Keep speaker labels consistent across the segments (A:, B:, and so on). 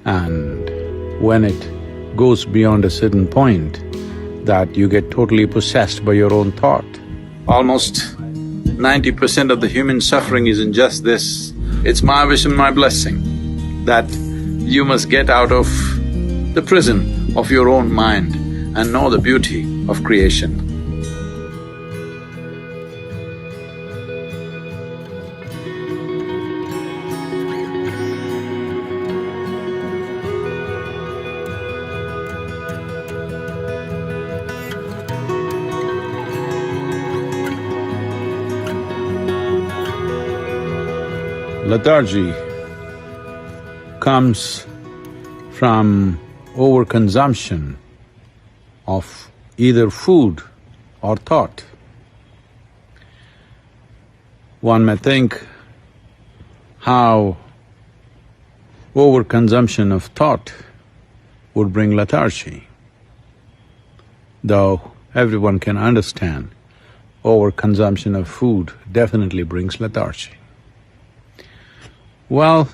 A: And when it goes beyond a certain point, that you get totally possessed by your own thought. Almost 90% of the human suffering is in just this. It's my wish and my blessing that you must get out of the prison of your own mind and know the beauty of creation. Lethargy comes from overconsumption of either food or thought. One may think how overconsumption of thought would bring lethargy, though everyone can understand overconsumption of food definitely brings lethargy. Well,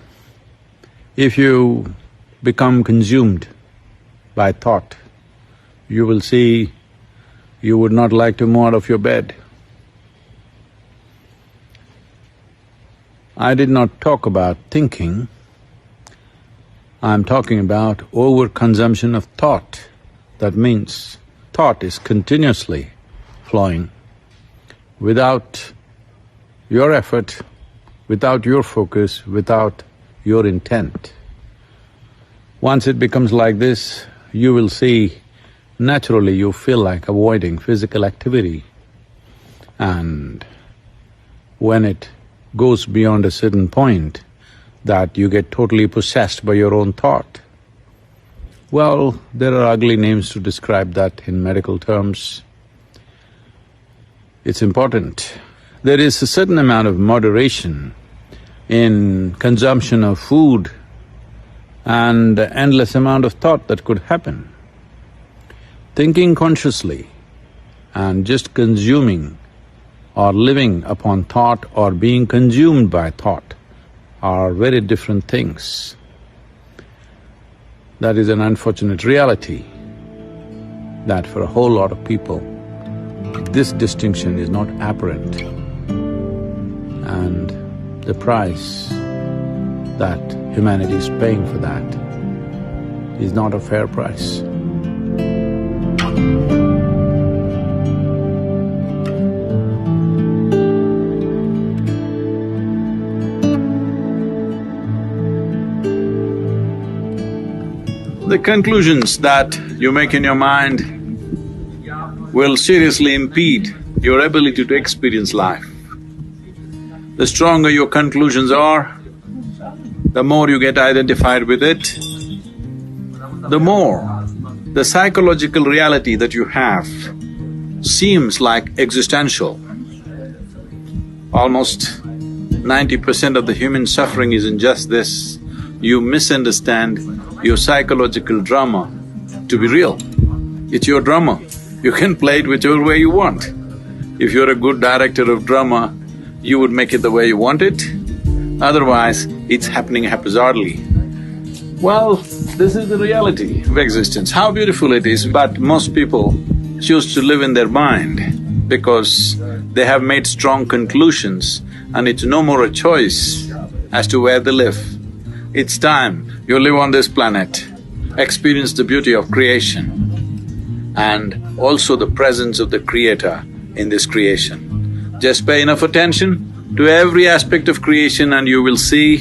A: if you become consumed by thought, you will see you would not like to move out of your bed. I did not talk about thinking, I'm talking about overconsumption of thought. That means thought is continuously flowing without your effort, without your focus, without your intent. Once it becomes like this, you will see naturally you feel like avoiding physical activity. And when it goes beyond a certain point, that you get totally possessed by your own thought. Well, there are ugly names to describe that in medical terms. It's important. There is a certain amount of moderation in consumption of food and endless amount of thought that could happen. Thinking consciously and just consuming or living upon thought or being consumed by thought are very different things. That is an unfortunate reality that for a whole lot of people, this distinction is not apparent. And the price that humanity is paying for that is not a fair price. The conclusions that you make in your mind will seriously impede your ability to experience life. The stronger your conclusions are, the more you get identified with it, the more the psychological reality that you have seems like existential. Almost 90% of the human suffering is in just this. You misunderstand your psychological drama to be real. It's your drama. You can play it whichever way you want. If you're a good director of drama, you would make it the way you want it, otherwise it's happening haphazardly. Well, this is the reality of existence. How beautiful it is, but most people choose to live in their mind because they have made strong conclusions and it's no more a choice as to where they live. It's time you live on this planet, experience the beauty of creation and also the presence of the Creator in this creation. Just pay enough attention to every aspect of creation and you will see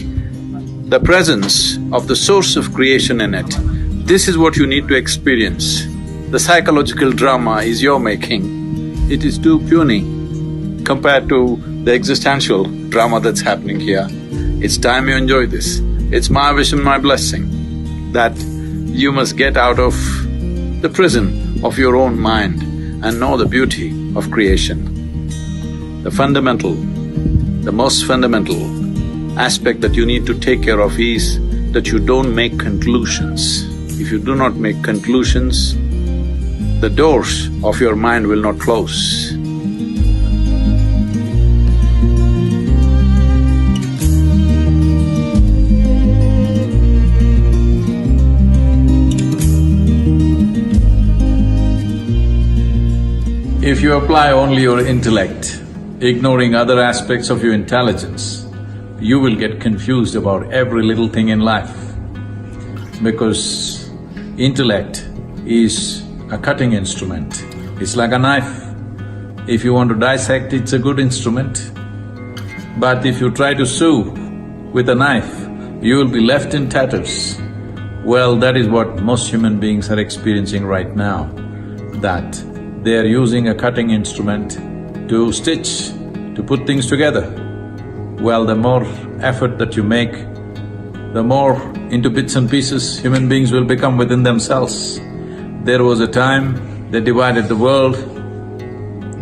A: the presence of the source of creation in it. This is what you need to experience. The psychological drama is your making. It is too puny compared to the existential drama that's happening here. It's time you enjoy this. It's my wish and my blessing that you must get out of the prison of your own mind and know the beauty of creation. The most fundamental aspect that you need to take care of is that you don't make conclusions. If you do not make conclusions, the doors of your mind will not close. If you apply only your intellect, ignoring other aspects of your intelligence, you will get confused about every little thing in life. Because intellect is a cutting instrument, it's like a knife. If you want to dissect, it's a good instrument. But if you try to sew with a knife, you will be left in tatters. Well, that is what most human beings are experiencing right now, that they are using a cutting instrument to stitch, to put things together. Well, the more effort that you make, the more into bits and pieces human beings will become within themselves. There was a time they divided the world,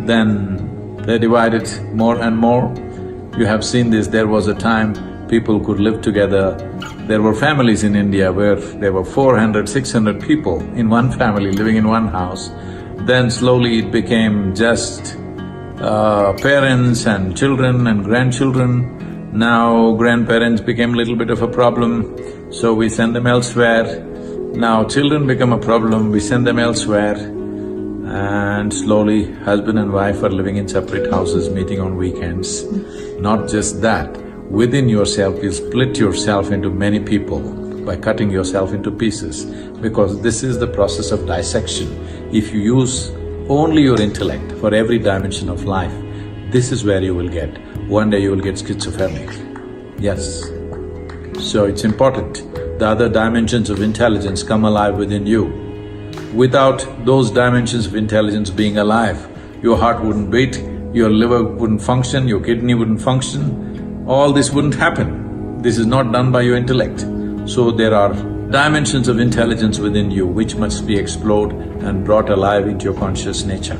A: then they divided more and more. You have seen this, there was a time people could live together. There were families in India where there were 400, 600 people in one family living in one house. Then slowly it became just parents and children and grandchildren. Now grandparents became a little bit of a problem, so we send them elsewhere. Now children become a problem, we send them elsewhere. And slowly husband and wife are living in separate houses, meeting on weekends. Not just that, within yourself you split yourself into many people by cutting yourself into pieces, because this is the process of dissection. If you use only your intellect for every dimension of life, this is where you will get. One day you will get schizophrenic, yes. So it's important, the other dimensions of intelligence come alive within you. Without those dimensions of intelligence being alive, your heart wouldn't beat, your liver wouldn't function, your kidney wouldn't function, all this wouldn't happen. This is not done by your intellect. So there are dimensions of intelligence within you which must be explored and brought alive into your conscious nature.